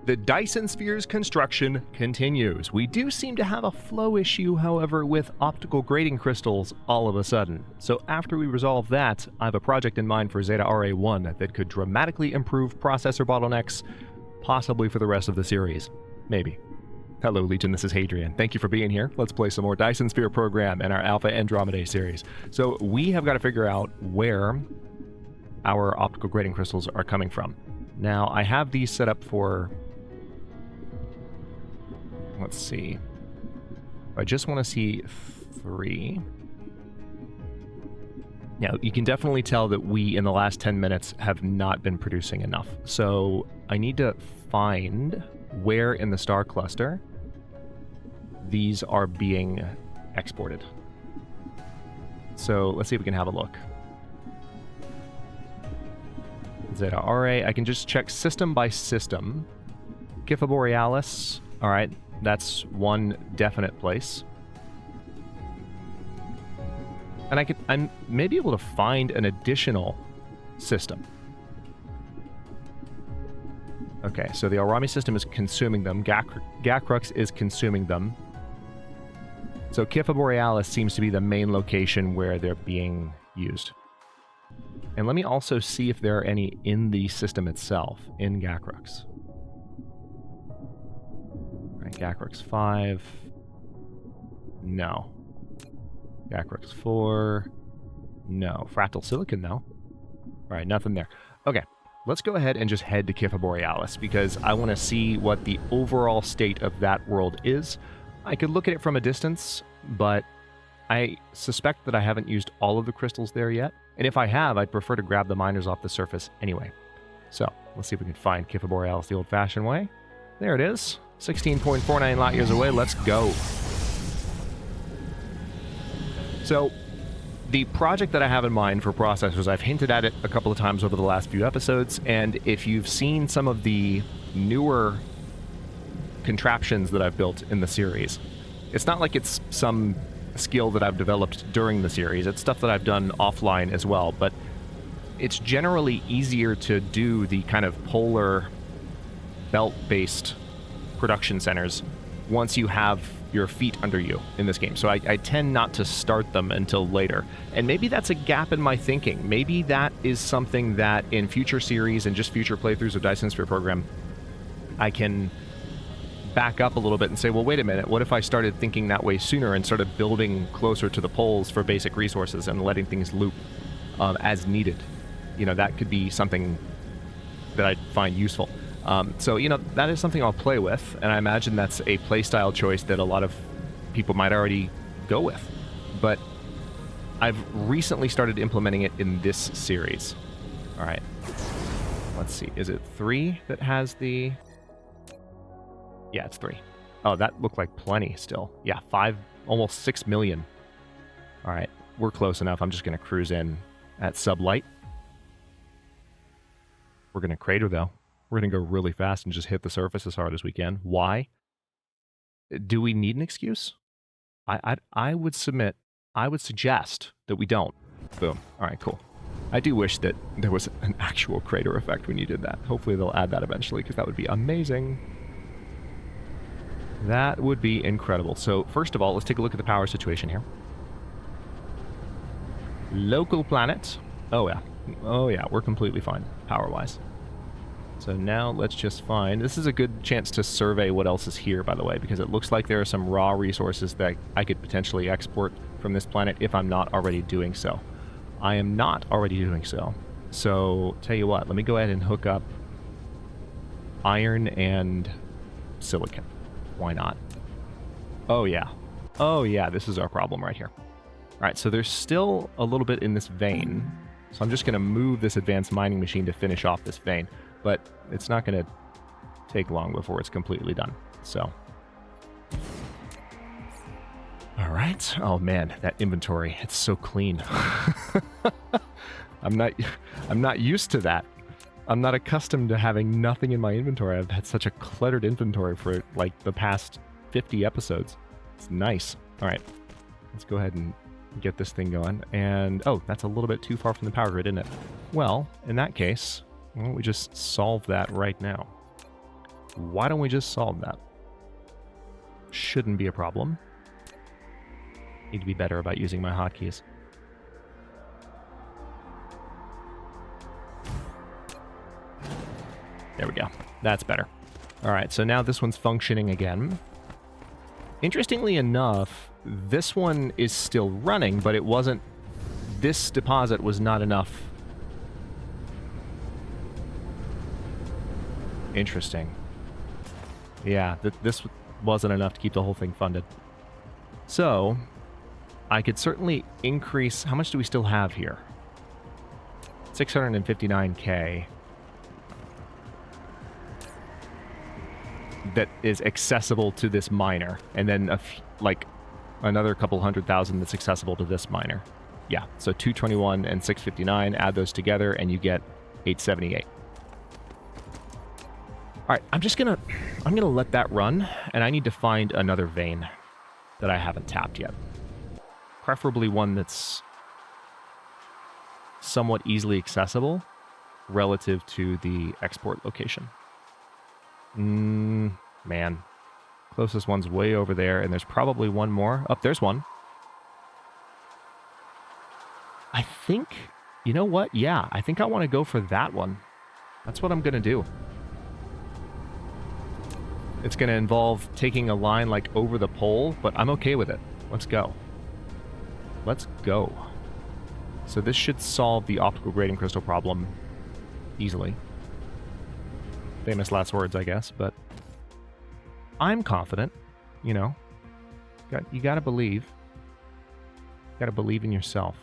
The Dyson Sphere's construction continues. We do seem to have a flow issue, however, with optical grading crystals all of a sudden. So after we resolve that, I have a project in mind for Zeta RA1 that could dramatically improve processor bottlenecks, possibly for the rest of the series. Maybe. Hello Legion, this is Hadrian. Thank you for being here. Let's play some more Dyson Sphere Program in our Alpha Andromedae series. So we have got to figure out where our optical grading crystals are coming from. Now, I have these set up for... Let's see. I just want to see 3. Now, you can definitely tell that we, in the last 10 minutes, have not been producing enough. So I need to find where in the star cluster these are being exported. So let's see if we can have a look. Zeta RA, I can just check system by system. Kipha Borealis, all right. That's one definite place. And I may be able to find an additional system. Okay, so the Alrami system is consuming them. Gacrux is consuming them. So Kipha Borealis seems to be the main location where they're being used. And let me also see if there are any in the system itself, in Gacrux. Gacrux 5. No. Gacrux 4. No. Fractal Silicon, though. Alright, nothing there. Okay, let's go ahead and just head to Kipha Borealis, because I want to see what the overall state of that world is. I could look at it from a distance, but I suspect that I haven't used all of the crystals there yet. And if I have, I'd prefer to grab the miners off the surface anyway. So, let's see if we can find Kipha Borealis the old-fashioned way. There it is. 16.49 light years away. Let's go. So, the project that I have in mind for processors, I've hinted at it a couple of times over the last few episodes, and if you've seen some of the newer contraptions that I've built in the series, it's not like it's some skill that I've developed during the series. It's stuff that I've done offline as well, but it's generally easier to do the kind of polar belt-based production centers once you have your feet under you in this game. So I tend not to start them until later. And maybe that's a gap in my thinking. Maybe that is something that in future series and just future playthroughs of Dyson Sphere Program, I can back up a little bit and say, well, wait a minute, what if I started thinking that way sooner and started building closer to the poles for basic resources and letting things loop as needed? You know, that could be something that I'd find useful. So, you know, that is something I'll play with, and I imagine that's a playstyle choice that a lot of people might already go with. But I've recently started implementing it in this series. All right. Let's see. Is it 3 that has the... Yeah, it's 3. Oh, that looked like plenty still. Yeah, 5, almost 6 million. All right, we're close enough. I'm just going to cruise in at sublight. We're going to crater, though. We're going to go really fast and just hit the surface as hard as we can. Why? Do we need an excuse? I would suggest that we don't. Boom. All right, cool. I do wish that there was an actual crater effect when you did that. Hopefully they'll add that eventually, because that would be amazing. That would be incredible. So first of all, let's take a look at the power situation here. Local planet. Oh yeah. Oh yeah, we're completely fine power-wise. So now let's just find... This is a good chance to survey what else is here, by the way, because it looks like there are some raw resources that I could potentially export from this planet if I'm not already doing so. I am not already doing so. So, tell you what, let me go ahead and hook up iron and silicon. Why not? Oh yeah. Oh yeah, this is our problem right here. Alright, so there's still a little bit in this vein. So I'm just going to move this advanced mining machine to finish off this vein. But it's not going to take long before it's completely done. So. Alright. Oh man, that inventory. It's so clean. I'm not used to that. I'm not accustomed to having nothing in my inventory. I've had such a cluttered inventory for like the past 50 episodes. It's nice. All right, let's go ahead and get this thing going. And oh, that's a little bit too far from the power grid, isn't it? Well, in that case, why don't we just solve that right now? why don't we just solve that? Shouldn't be a problem. Need to be better about using my hotkeys. There we go. That's better. All right, so now this one's functioning again. Interestingly enough, this one is still running, but it wasn't... This deposit was not enough. Interesting. Yeah, this wasn't enough to keep the whole thing funded. So, I could certainly increase... How much do we still have here? 659K. That is accessible to this miner, and then like another couple 100,000 that's accessible to this miner. Yeah, so 221 and 659, add those together and you get 878. All right, I'm gonna let that run, and I need to find another vein that I haven't tapped yet. Preferably one that's somewhat easily accessible relative to the export location. Man. Closest one's way over there, and there's probably one more. Oh, there's one. I think... You know what? Yeah, I think I want to go for that one. That's what I'm going to do. It's going to involve taking a line, like, over the pole, but I'm okay with it. Let's go. Let's go. So this should solve the optical grading crystal problem easily. Famous last words, I guess, but I'm confident, you know. You gotta believe. You gotta believe in yourself.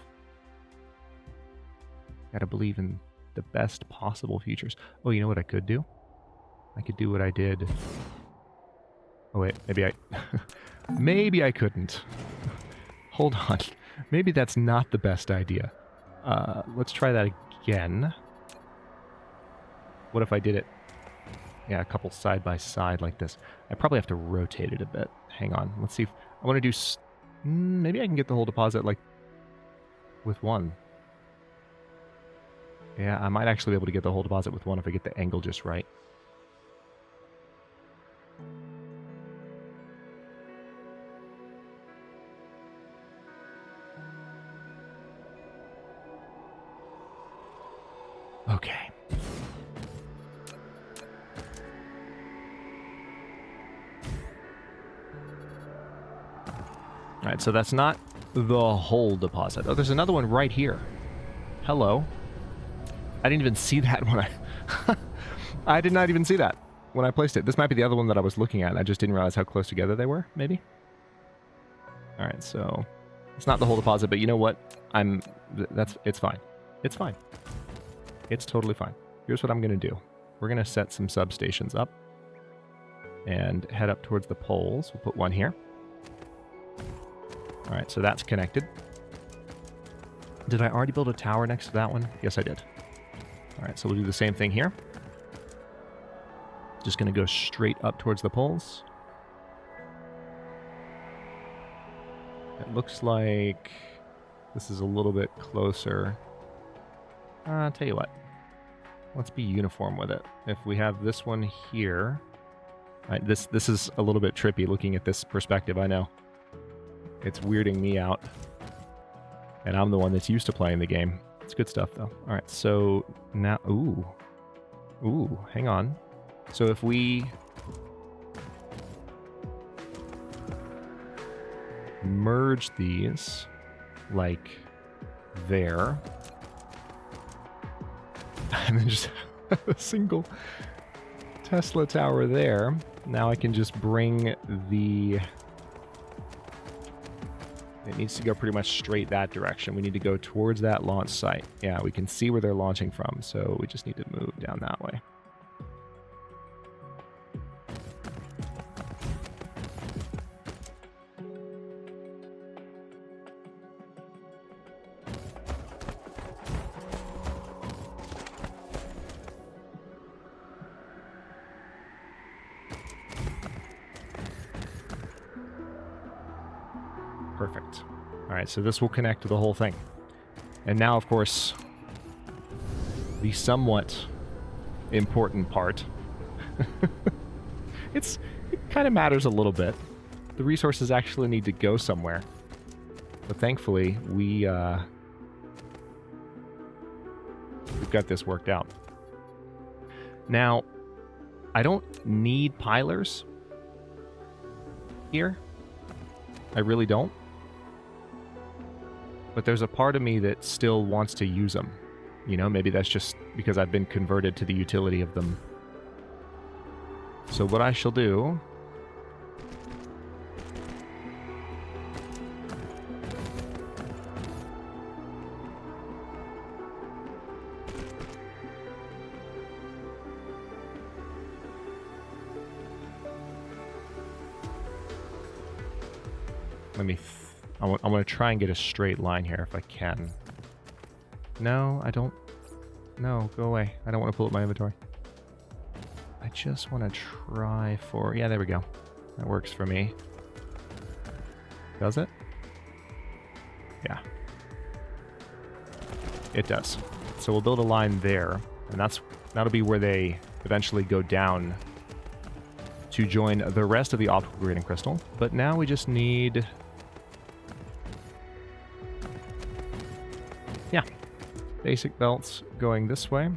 You gotta believe in the best possible futures. Oh, you know what I could do? I could do what I did. Oh wait, maybe I... maybe I couldn't. Hold on. Maybe that's not the best idea. Let's try that again. What if I did it... Yeah, a couple side by side like this. I probably have to rotate it a bit. Hang on. Let's see if... I want to do... maybe I can get the whole deposit, like, with one. Yeah, I might actually be able to get the whole deposit with one if I get the angle just right. Okay. All right, so that's not the whole deposit. Oh, there's another one right here. Hello. I didn't even see that when I... I did not even see that when I placed it. This might be the other one that I was looking at, and I just didn't realize how close together they were, maybe? All right, so... It's not the whole deposit, but you know what? It's fine. It's fine. It's totally fine. Here's what I'm going to do. We're going to set some substations up and head up towards the poles. We'll put one here. All right, so that's connected. Did I already build a tower next to that one? Yes, I did. All right, so we'll do the same thing here. Just going to go straight up towards the poles. It looks like this is a little bit closer. I'll tell you what. Let's be uniform with it. If we have this one here... Right, this is a little bit trippy looking at this perspective, I know. It's weirding me out. And I'm the one that's used to playing the game. It's good stuff, though. All right, so now... Ooh. Ooh, hang on. So if we... merge these, like there... and then just have a single Tesla tower there. Now I can just bring the... It needs to go pretty much straight that direction. We need to go towards that launch site. Yeah, we can see where they're launching from, so we just need to move down that way. Perfect. All right, so this will connect to the whole thing. And now, of course, the somewhat important part. It kind of matters a little bit. The resources actually need to go somewhere. But thankfully, we've got this worked out. Now, I don't need pilers here. I really don't. But there's a part of me that still wants to use them. You know, maybe that's just because I've been converted to the utility of them. So what I shall do... I want to try and get a straight line here if I can. No, I don't. No, go away. I don't want to pull up my inventory. I just want to try for... Yeah, there we go. That works for me. Does it? Yeah. It does. So we'll build a line there, and that'll be where they eventually go down to join the rest of the optical grading crystal. But now we just need... Yeah. Basic belts going this way.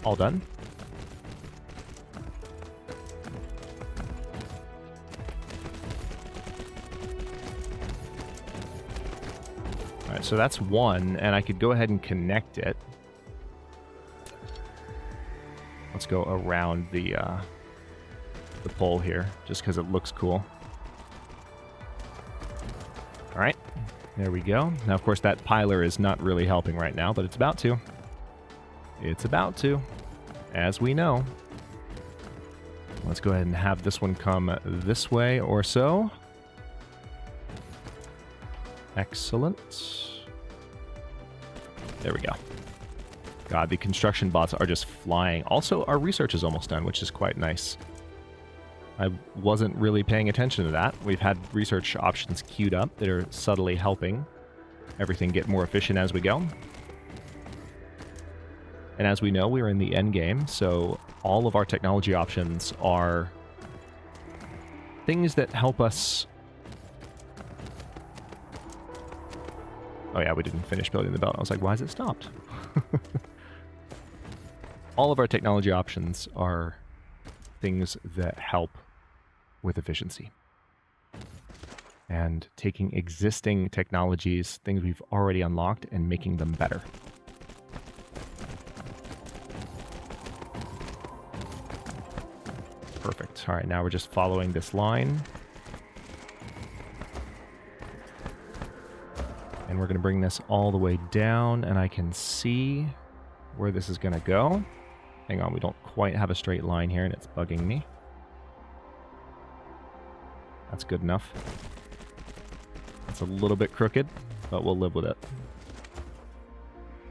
All done. Alright, so that's one, and I could go ahead and connect it. Let's go around the pole here, just because it looks cool. Alright. There we go. Now, of course, that piler is not really helping right now, but it's about to. It's about to, as we know. Let's go ahead and have this one come this way or so. Excellent. There we go. God, the construction bots are just flying. Also, our research is almost done, which is quite nice. I wasn't really paying attention to that. We've had research options queued up that are subtly helping everything get more efficient as we go. And as we know, we're in the end game, so all of our technology options are things that help us... Oh yeah, we didn't finish building the belt. I was like, why is it stopped? All of our technology options are things that help with efficiency. And taking existing technologies, things we've already unlocked, and making them better. Perfect. All right, now we're just following this line. And we're going to bring this all the way down, and I can see where this is going to go. Hang on, we don't quite have a straight line here, and it's bugging me. That's good enough. It's a little bit crooked, but we'll live with it.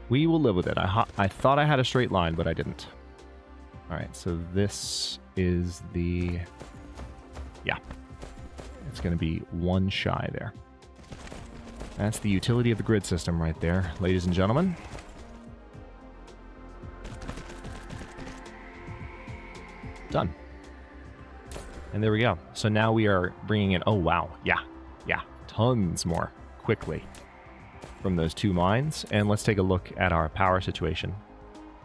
We will live with it. I thought I had a straight line, but I didn't. All right, so this is the... Yeah. It's going to be one shy there. That's the utility of the grid system right there, ladies and gentlemen. Done. And there we go. So now we are bringing in... Oh, wow. Yeah. Tons more quickly from those two mines. And let's take a look at our power situation.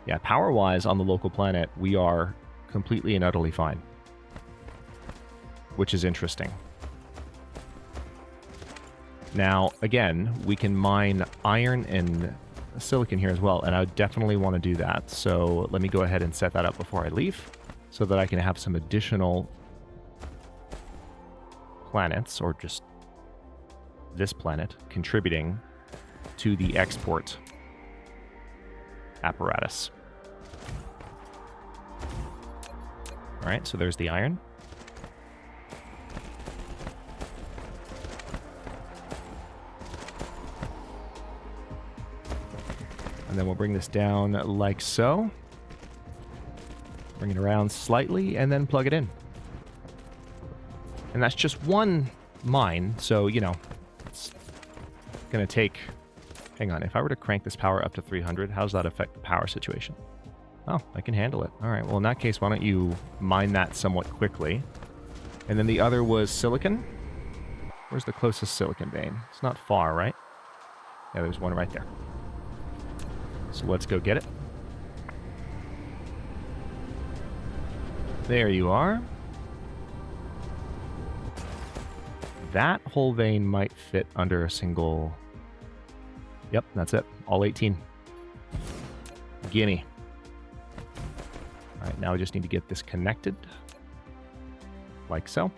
Yeah, power-wise on the local planet, we are completely and utterly fine. Which is interesting. Now, again, we can mine iron and silicon here as well, and I definitely want to do that. So let me go ahead and set that up before I leave, so that I can have some additional planets, or just this planet, contributing to the export apparatus. All right, so there's the iron. And then we'll bring this down like so. Bring it around slightly and then plug it in. And that's just one mine, so, you know, it's going to take... Hang on, if I were to crank this power up to 300, how does that affect the power situation? Oh, I can handle it. All right, well, in that case, why don't you mine that somewhat quickly? And then the other was silicon. Where's the closest silicon vein? It's not far, right? Yeah, there's one right there. So let's go get it. There you are. That whole vein might fit under a single... Yep, that's it. All 18. Gimme. All right, now we just need to get this connected. Like so.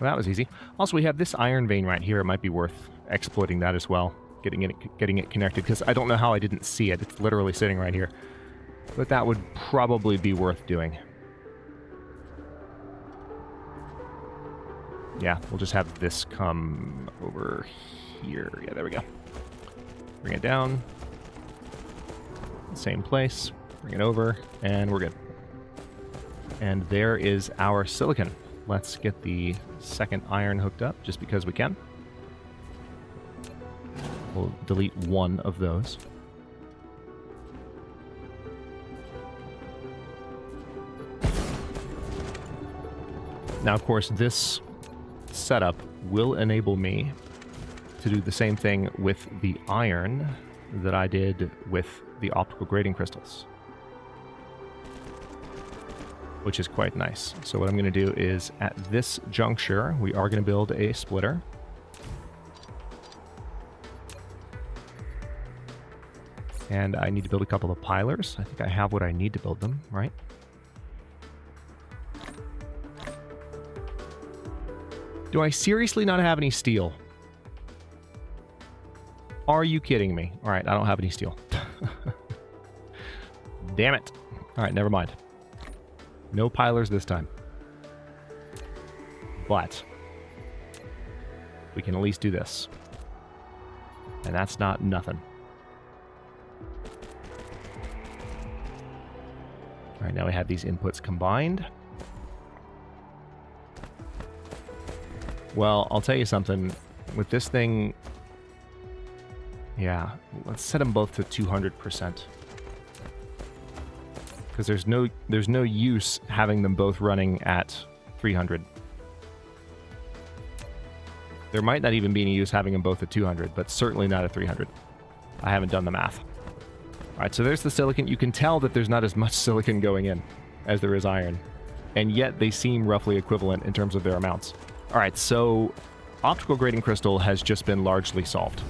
Well, that was easy. Also, we have this iron vein right here. It might be worth exploiting that as well, getting it connected, because I don't know how I didn't see it. It's literally sitting right here. But that would probably be worth doing. Yeah, we'll just have this come over here. Yeah, there we go. Bring it down. Same place. Bring it over, and we're good. And there is our silicon. Let's get the second iron hooked up, just because we can. We'll delete one of those. Now, of course, this setup will enable me to do the same thing with the iron that I did with the optical grading crystals, which is quite nice. So what I'm going to do is, at this juncture, we are going to build a splitter. And I need to build a couple of pilers. I think I have what I need to build them, right? Do I seriously not have any steel? Are you kidding me? All right, I don't have any steel. Damn it. All right, never mind. No pilers this time. But we can at least do this. And that's not nothing. All right, now we have these inputs combined. Well, I'll tell you something. With this thing, yeah, let's set them both to 200%. Because there's no use having them both running at 300. There might not even be any use having them both at 200, but certainly not at 300. I haven't done the math. All right, so there's the silicon. You can tell that there's not as much silicon going in as there is iron, and yet they seem roughly equivalent in terms of their amounts. All right, so optical grading crystal has just been largely solved.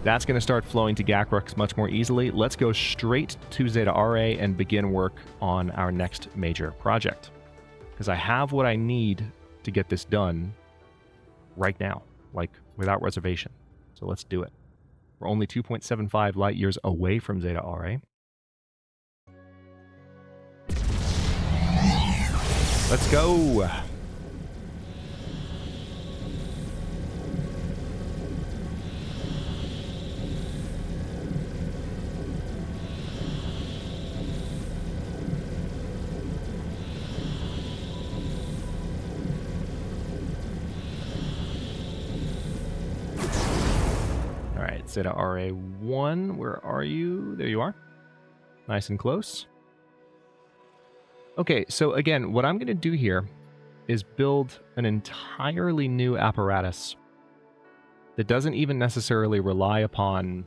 That's going to start flowing to Gakrux much more easily. Let's go straight to Zeta RA and begin work on our next major project, because I have what I need to get this done right now, like without reservation. So let's do it. We're only 2.75 light years away from Zeta RA. Let's go. Zeta RA1, where are you? There you are. Nice and close. Okay, so again, what I'm going to do here is build an entirely new apparatus that doesn't even necessarily rely upon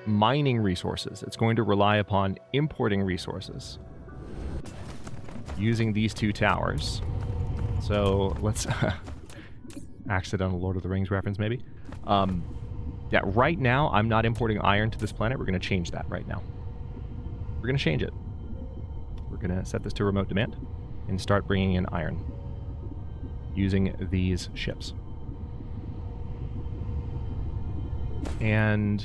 mining resources. It's going to rely upon importing resources using these two towers. So let's... accidental Lord of the Rings reference, maybe. Yeah, right now, I'm not importing iron to this planet. We're going to change that right now. We're we're going to change it. We're going to set this to remote demand and start bringing in iron using these ships. And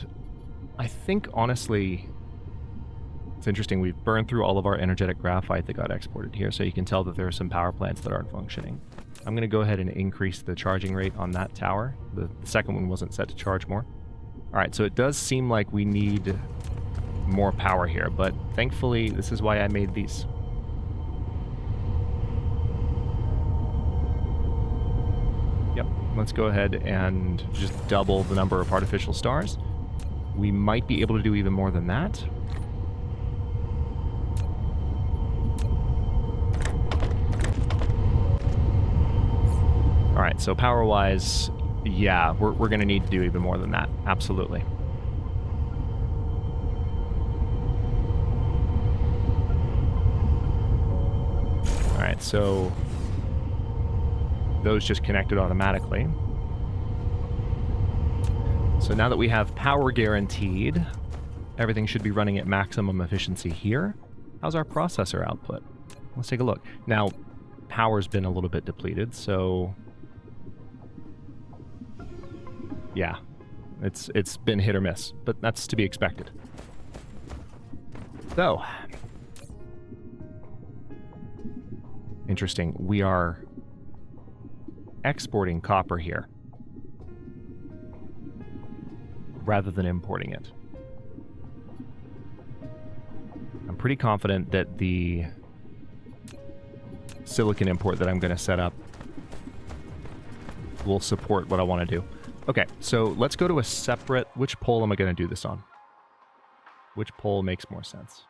I think, honestly, it's interesting. We've burned through all of our energetic graphite that got exported here, so you can tell that there are some power plants that aren't functioning. I'm going to go ahead and increase the charging rate on that tower. The second one wasn't set to charge more. All right, so it does seem like we need more power here, but thankfully, this is why I made these. Yep, let's go ahead and just double the number of artificial stars. We might be able to do even more than that. All right, so power-wise, yeah, we're going to need to do even more than that. Absolutely. All right, so those just connected automatically. So now that we have power guaranteed, everything should be running at maximum efficiency here. How's our processor output? Let's take a look. Now, power's been a little bit depleted, so yeah, it's been hit or miss, but that's to be expected. So, interesting. We are exporting copper here rather than importing it. I'm pretty confident that the silicon import that I'm going to set up will support what I want to do. Okay, so let's go to a separate... Which pole am I going to do this on? Which pole makes more sense?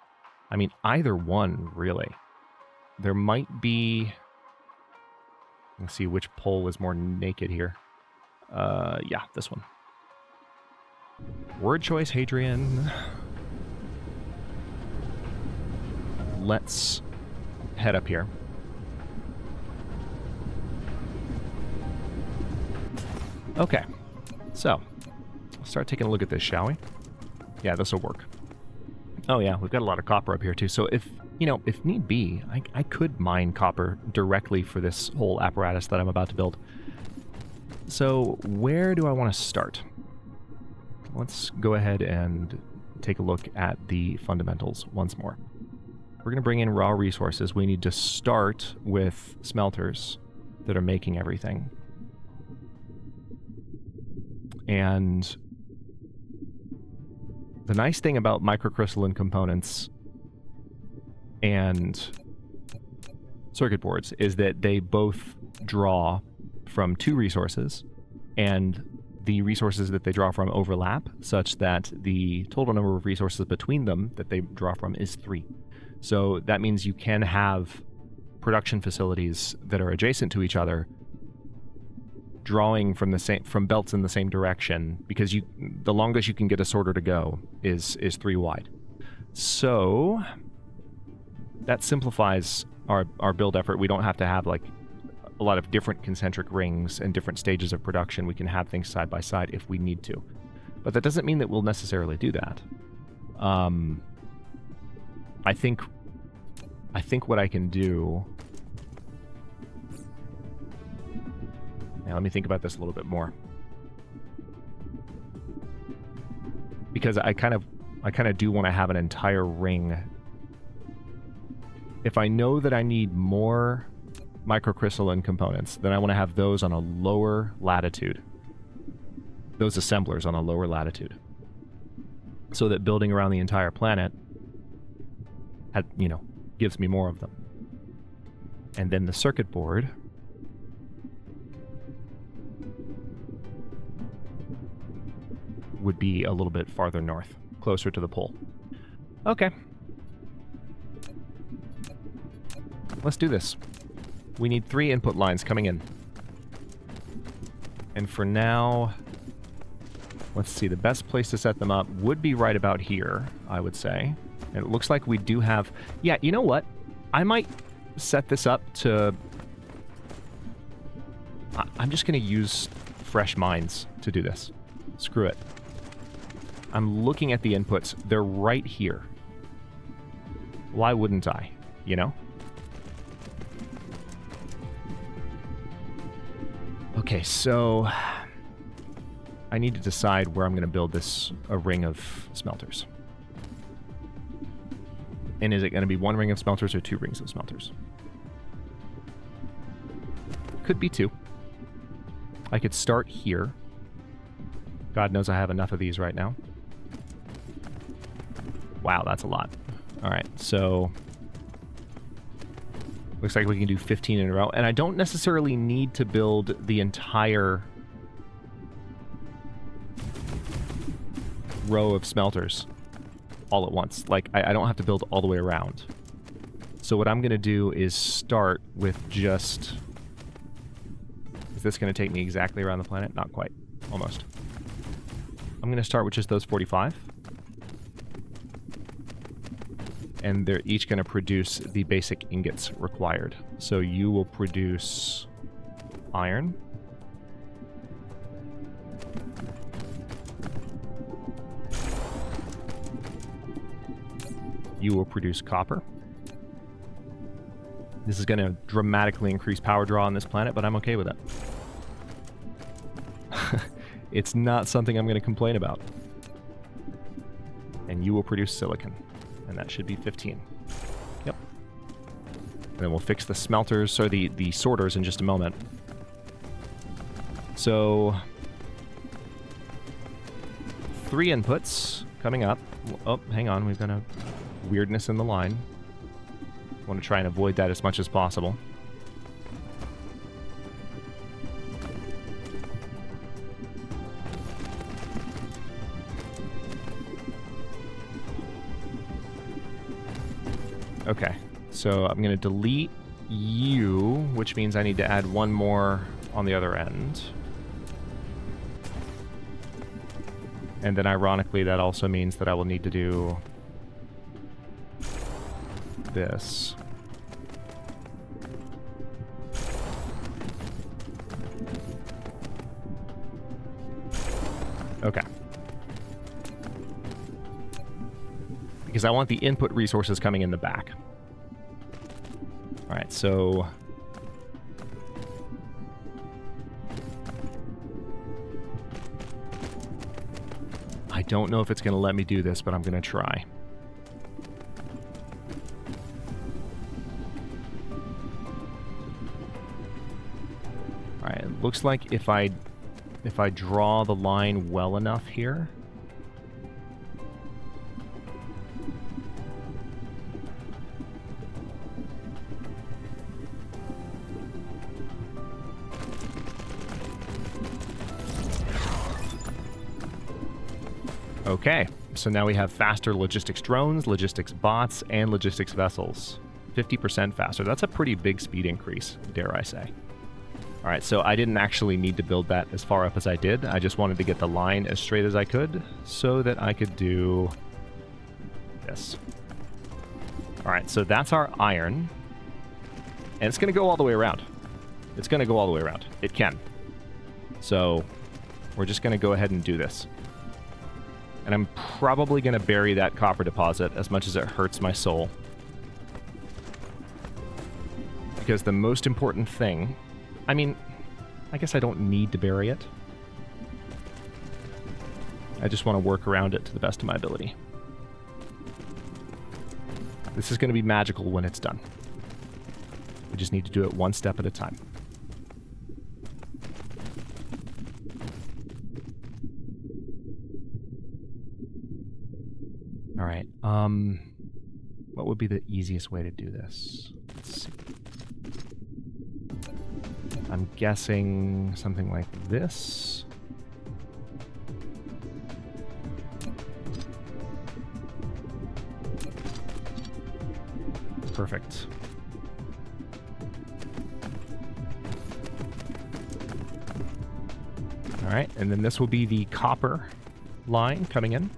I mean, either one, really. There might be... Let's see which pole is more naked here. Yeah, this one. Word choice, Hadrian. Let's head up here. Okay, so let's start taking a look at this, shall we? Yeah, this will work. Oh yeah, we've got a lot of copper up here too. So if, you know, if need be, I could mine copper directly for this whole apparatus that I'm about to build. So where do I want to start? Let's go ahead and take a look at the fundamentals once more. We're going to bring in raw resources. We need to start with smelters that are making everything. And the nice thing about microcrystalline components and circuit boards is that they both draw from two resources, and the resources that they draw from overlap such that the total number of resources between them that they draw from is 3. So that means you can have production facilities that are adjacent to each other drawing from the same belts in the same direction, because the longest you can get a sorter to go is 3 wide. So that simplifies our build effort. We don't have to have like a lot of different concentric rings and different stages of production. We can have things side by side if we need to, but that doesn't mean that we'll necessarily do that. I think what I can do. Now, let me think about this a little bit more, because I kind of do want to have an entire ring. If I know that I need more microcrystalline components, then I want to have those on a lower latitude. Those assemblers on a lower latitude, so that building around the entire planet, gives me more of them. And then the circuit board would be a little bit farther north, closer to the pole. Okay. Let's do this. We need 3 input lines coming in. And for now, let's see, the best place to set them up would be right about here, I would say. And it looks like we do have... Yeah, you know what? I might set this up to... I'm just going to use fresh mines to do this. Screw it. I'm looking at the inputs. They're right here. Why wouldn't I? You know? Okay, so I need to decide where I'm going to build a ring of smelters. And is it going to be 1 ring of smelters or 2 rings of smelters? Could be 2. I could start here. God knows I have enough of these right now. Wow, that's a lot. Alright, so looks like we can do 15 in a row. And I don't necessarily need to build the entire row of smelters all at once. Like, I don't have to build all the way around. So what I'm going to do is start with just... Is this going to take me exactly around the planet? Not quite. Almost. I'm going to start with just those 45. And they're each going to produce the basic ingots required. So you will produce iron. You will produce copper. This is going to dramatically increase power draw on this planet, but I'm okay with it. It's not something I'm going to complain about. And you will produce silicon. And that should be 15. Yep. And then we'll fix the smelters, or the sorters in just a moment. So 3 inputs coming up. Oh, hang on. We've got a weirdness in the line. I want to try and avoid that as much as possible. Okay, so I'm going to delete you, which means I need to add 1 more on the other end. And then ironically, that also means that I will need to do this. Okay. Because I want the input resources coming in the back. Alright, so... I don't know if it's going to let me do this, but I'm going to try. Alright, it looks like if I draw the line well enough here... Okay, so now we have faster logistics drones, logistics bots, and logistics vessels. 50% faster. That's a pretty big speed increase, dare I say. All right, so I didn't actually need to build that as far up as I did. I just wanted to get the line as straight as I could so that I could do this. All right, so that's our iron. And it's going to go all the way around. It's going to go all the way around. It can. So we're just going to go ahead and do this. And I'm probably going to bury that copper deposit as much as it hurts my soul. Because the most important thing... I mean, I guess I don't need to bury it. I just want to work around it to the best of my ability. This is going to be magical when it's done. We just need to do it 1 step at a time. All right. What would be the easiest way to do this? Let's see. I'm guessing something like this. Perfect. All right, and then this will be the copper line coming in.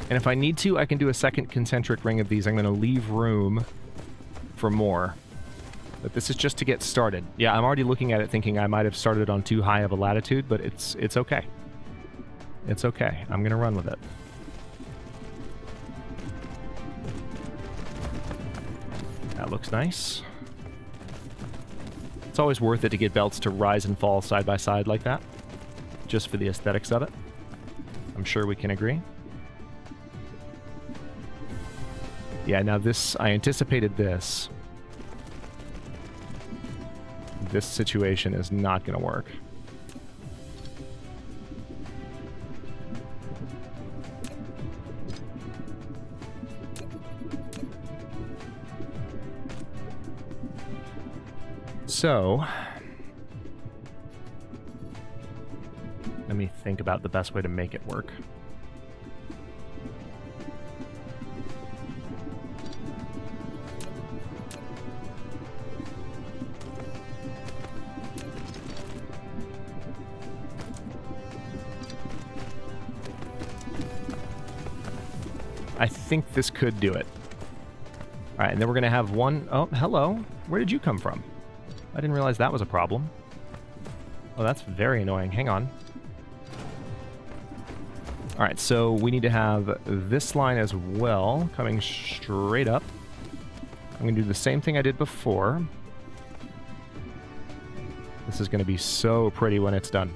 And if I need to, I can do a second concentric ring of these. I'm going to leave room for more. But this is just to get started. Yeah, I'm already looking at it thinking I might have started on too high of a latitude, but it's okay. It's okay. I'm going to run with it. That looks nice. It's always worth it to get belts to rise and fall side by side like that, just for the aesthetics of it. I'm sure we can agree. Yeah, now this, I anticipated this. This situation is not going to work. So, let me think about the best way to make it work. I think this could do it. All right, and then we're going to have one... Oh, hello. Where did you come from? I didn't realize that was a problem. Oh, that's very annoying. Hang on. All right, so we need to have this line as well, coming straight up. I'm going to do the same thing I did before. This is going to be so pretty when it's done.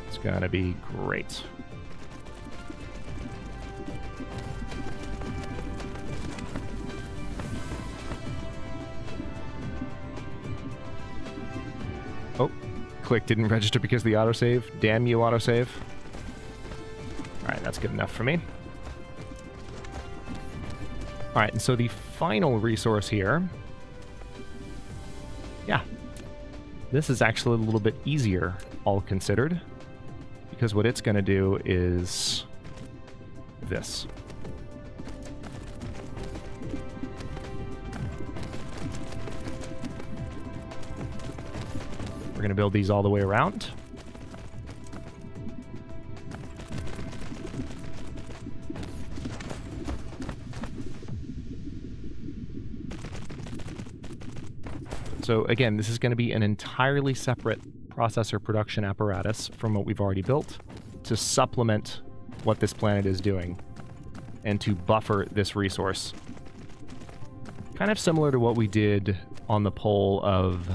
It's going to be great. Oh, click didn't register because of the autosave. Damn you, autosave. Alright, that's good enough for me. Alright, and so the final resource here... Yeah. This is actually a little bit easier, all considered. Because what it's going to do is... this. We're going to build these all the way around. So again, this is going to be an entirely separate processor production apparatus from what we've already built to supplement what this planet is doing and to buffer this resource. Kind of similar to what we did on the pole of...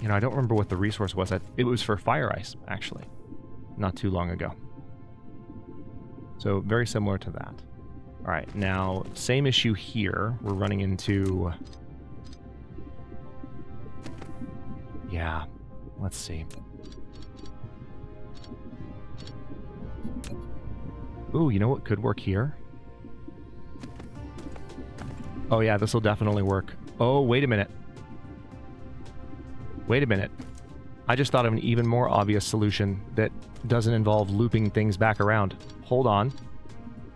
You know, I don't remember what the resource was. It was for fire ice, actually, not too long ago. So very similar to that. All right, now, same issue here. We're running into... Yeah, let's see. Ooh, you know what could work here? Oh yeah, this will definitely work. Oh, wait a minute. Wait a minute. I just thought of an even more obvious solution that doesn't involve looping things back around. Hold on.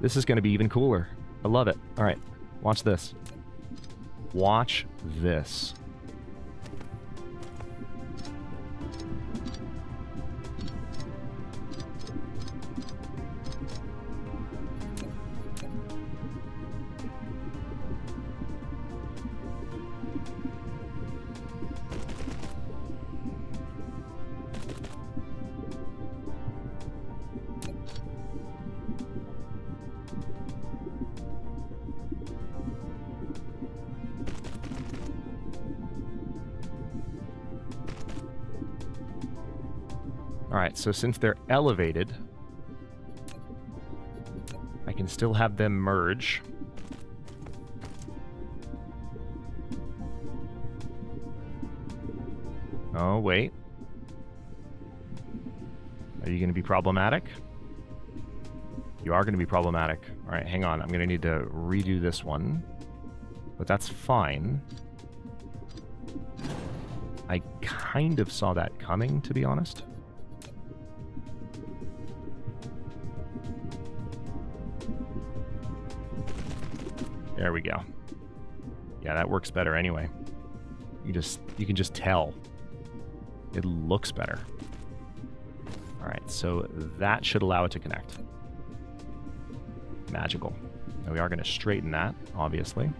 This is going to be even cooler. I love it. All right, watch this. Watch this. Alright, so since they're elevated, I can still have them merge. Oh, wait. Are you going to be problematic? You are going to be problematic. Alright, hang on. I'm going to need to redo this one. But that's fine. I kind of saw that coming, to be honest. There we go. Yeah, that works better anyway. You can just tell. It looks better. All right, so that should allow it to connect. Magical. Now we are going to straighten that, obviously.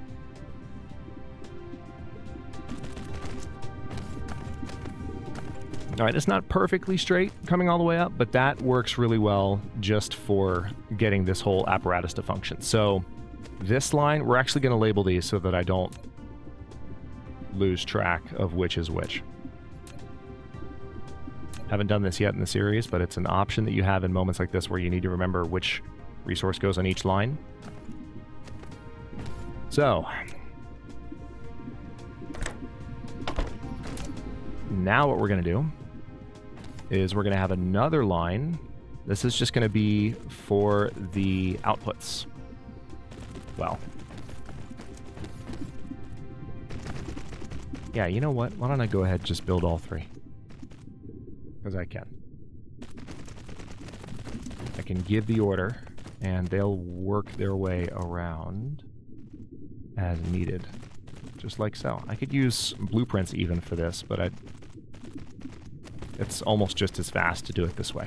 All right, it's not perfectly straight coming all the way up, but that works really well just for getting this whole apparatus to function. So this line, we're actually going to label these so that I don't lose track of which is which. Haven't done this yet in the series, but it's an option that you have in moments like this where you need to remember which resource goes on each line. So now what we're going to do is we're going to have another line. This is just going to be for the outputs. Well, yeah, you know what? Why don't I go ahead and just build all three? Because I can. I can give the order, and they'll work their way around as needed. Just like so. I could use blueprints even for this, but it's almost just as fast to do it this way.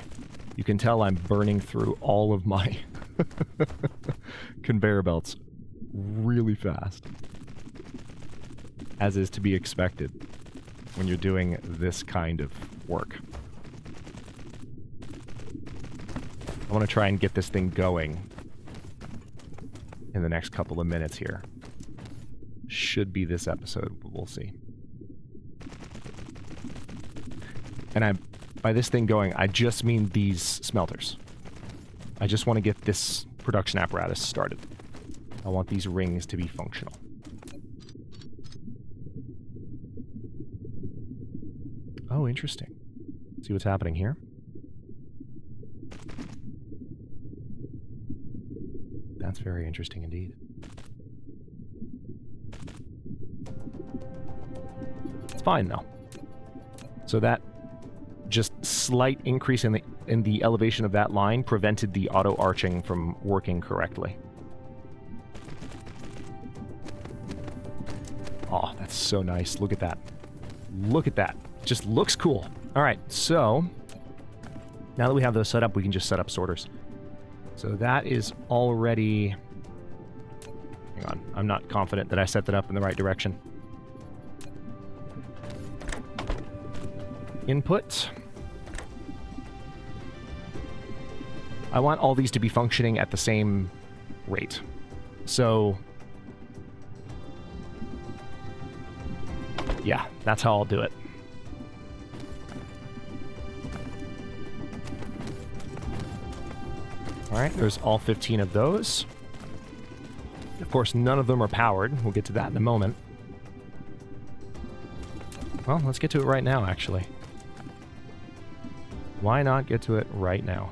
You can tell I'm burning through all of my conveyor belts really fast, as is to be expected when you're doing this kind of work. I want to try and get this thing going in the next couple of minutes here. Should be this episode, but we'll see. And by this thing going, I just mean these smelters. I just want to get this production apparatus started. I want these rings to be functional. Oh, interesting. See what's happening here? That's very interesting indeed. It's fine though. So that just slight increase in the elevation of that line prevented the auto arching from working correctly. Oh, that's so nice. Look at that. Look at that. Just looks cool. All right, so now that we have those set up, we can just set up sorters. So that is already... Hang on. I'm not confident that I set that up in the right direction. Input. I want all these to be functioning at the same rate. So... yeah, that's how I'll do it. Alright, there's all 15 of those. Of course, none of them are powered. We'll get to that in a moment. Well, let's get to it right now, actually. Why not get to it right now?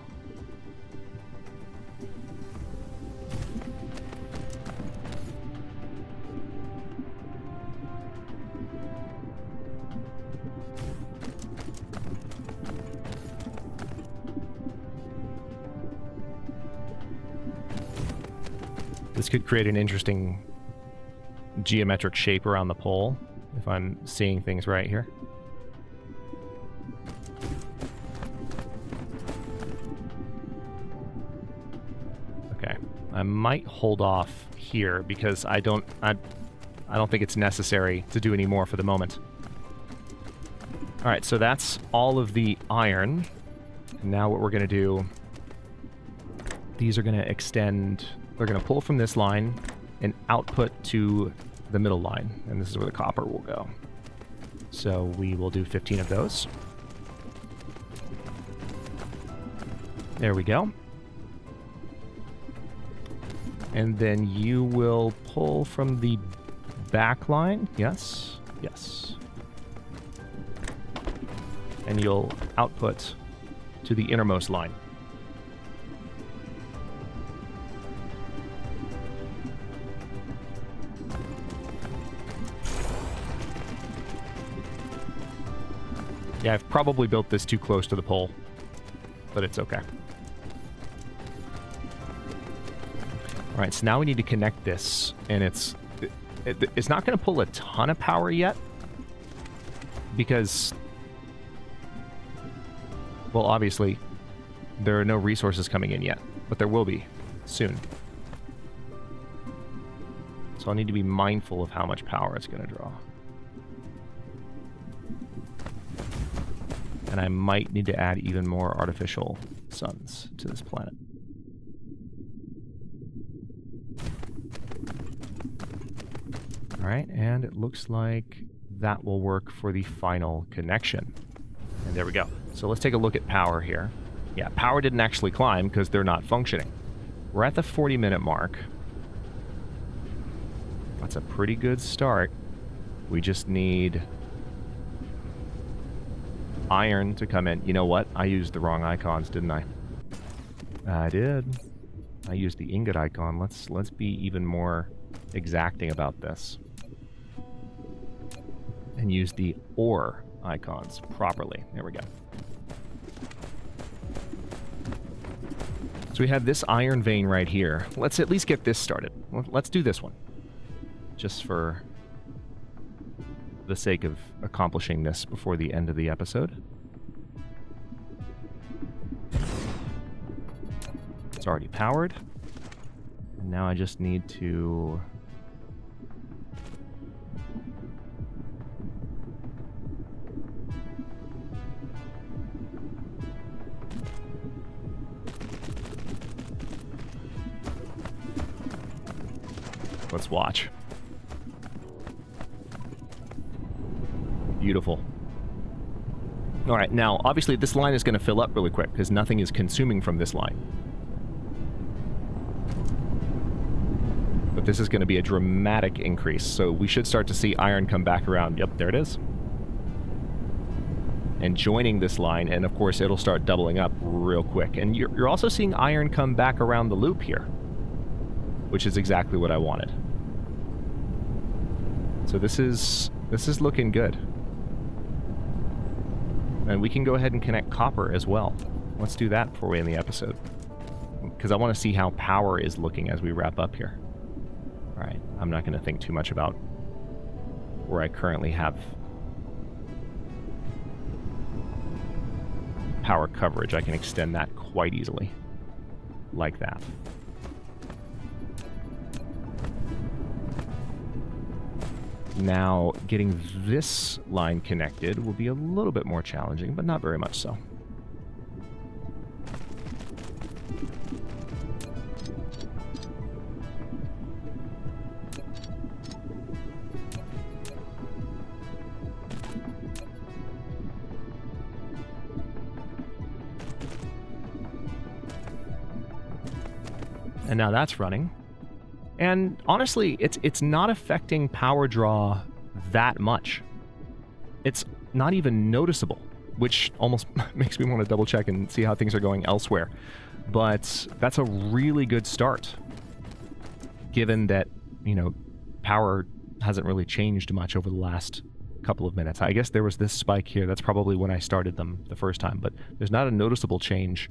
This could create an interesting geometric shape around the pole, if I'm seeing things right here. Okay, I might hold off here because I don't think it's necessary to do any more for the moment. All right, so that's all of the iron. And now what we're going to do, these are going to extend. They're going to pull from this line and output to the middle line. And this is where the copper will go. So we will do 15 of those. There we go. And then you will pull from the back line. Yes. Yes. And you'll output to the innermost line. Yeah, I've probably built this too close to the pole, but it's okay. All right, so now we need to connect this, and it's not going to pull a ton of power yet, because, well, obviously, there are no resources coming in yet, but there will be soon. So I'll need to be mindful of how much power it's going to draw. And I might need to add even more artificial suns to this planet. All right, and it looks like that will work for the final connection. And there we go. So let's take a look at power here. Yeah, power didn't actually climb because they're not functioning. We're at the 40-minute mark. That's a pretty good start. We just need iron to come in. You know what? I used the wrong icons, didn't I? I did. I used the ingot icon. Let's be even more exacting about this. And use the ore icons properly. There we go. So we have this iron vein right here. Let's at least get this started. Let's do this one. Just for the sake of accomplishing this before the end of the episode. It's already powered. And now I just need to... Let's watch. Beautiful. All right, now, obviously, this line is going to fill up really quick because nothing is consuming from this line. But this is going to be a dramatic increase, so we should start to see iron come back around. Yep, there it is. And joining this line, and of course, it'll start doubling up real quick. And you're also seeing iron come back around the loop here, which is exactly what I wanted. So this is looking good. And we can go ahead and connect copper as well. Let's do that before we end the episode, because I want to see how power is looking as we wrap up here. All right, I'm not going to think too much about where I currently have power coverage. I can extend that quite easily, like that. Now, getting this line connected will be a little bit more challenging, but not very much so. And now that's running. And honestly, it's not affecting power draw that much. It's not even noticeable, which almost makes me want to double check and see how things are going elsewhere. But that's a really good start, given that, you know, power hasn't really changed much over the last couple of minutes. I guess there was this spike here. That's probably when I started them the first time, but there's not a noticeable change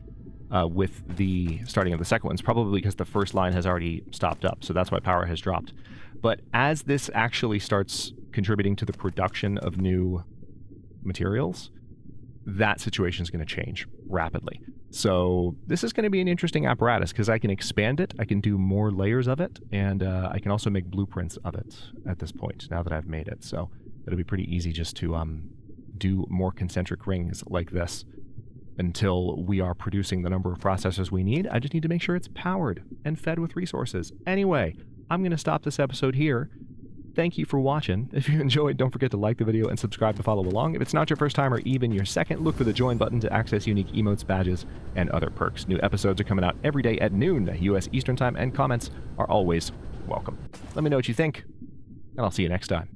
with the starting of the second one. It's probably because the first line has already stopped up, so that's why power has dropped. But as this actually starts contributing to the production of new materials, that situation is going to change rapidly. So this is going to be an interesting apparatus because I can expand it, I can do more layers of it, and I can also make blueprints of it at this point, now that I've made it. So it'll be pretty easy just to do more concentric rings like this until we are producing the number of processors we need. I just need to make sure it's powered and fed with resources. Anyway, I'm going to stop this episode here. Thank you for watching. If you enjoyed, don't forget to like the video and subscribe to follow along. If it's not your first time or even your second, look for the join button to access unique emotes, badges, and other perks. New episodes are coming out every day at noon, US Eastern Time, and comments are always welcome. Let me know what you think, and I'll see you next time.